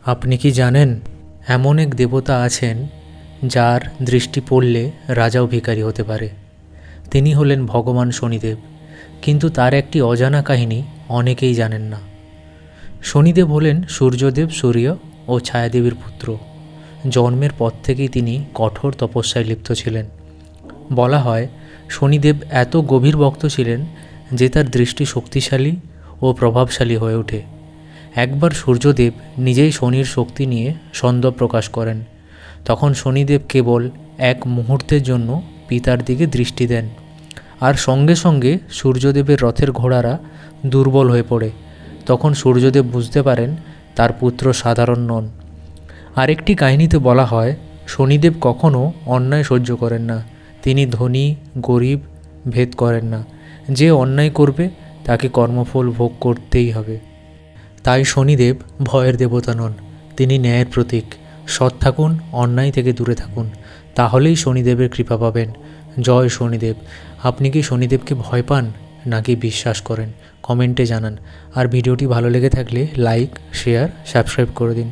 আপনি কি জানেন এমন এক দেবতা আছেন যার দৃষ্টি পড়লে রাজাও ভিখারি হতে পারে। তিনি হলেন ভগবান শনিদেব। কিন্তু তার একটি অজানা কাহিনী অনেকেই জানেন না। শনিদেব হলেন সূর্যদেব, সূর্য ও ছায়াদেবীর পুত্র। জন্মের পর থেকেই তিনি কঠোর তপস্যায় লিপ্ত ছিলেন। বলা হয় শনিদেব এত গভীর ভক্ত ছিলেন যে তার দৃষ্টি শক্তিশালী ও প্রভাবশালী হয়ে ওঠে। একবার সূর্যদেব নিজেই শনির শক্তি নিয়ে সন্দেহ প্রকাশ করেন। তখন শনিদেব কেবল এক মুহূর্তের জন্য পিতার দিকে দৃষ্টি দেন, আর সঙ্গে সঙ্গে সূর্যদেবের রথের ঘোড়ারা দুর্বল হয়ে পড়ে। তখন সূর্যদেব বুঝতে পারেন তার পুত্র সাধারণ নন। আরেকটি কাহিনীতে বলা হয় শনিদেব কখনও অন্যায় সহ্য করেন না। তিনি ধনী গরিব ভেদ করেন না। যে অন্যায় করবে তাকে কর্মফল ভোগ করতেই হবে। তাই শনিদেব ভয়ের দেবতা নন, তিনি ন্যায়ের প্রতীক। সৎ থাকুন, অন্যায় থেকে দূরে থাকুন, তাহলেই শনিদেবের কৃপা পাবেন। জয় শনিদেব। আপনি কি শনিদেবকে ভয় পান নাকি বিশ্বাস করেন? কমেন্টে জানান। আর ভিডিওটি ভালো লেগে থাকলে লাইক, শেয়ার, সাবস্ক্রাইব করে দিন।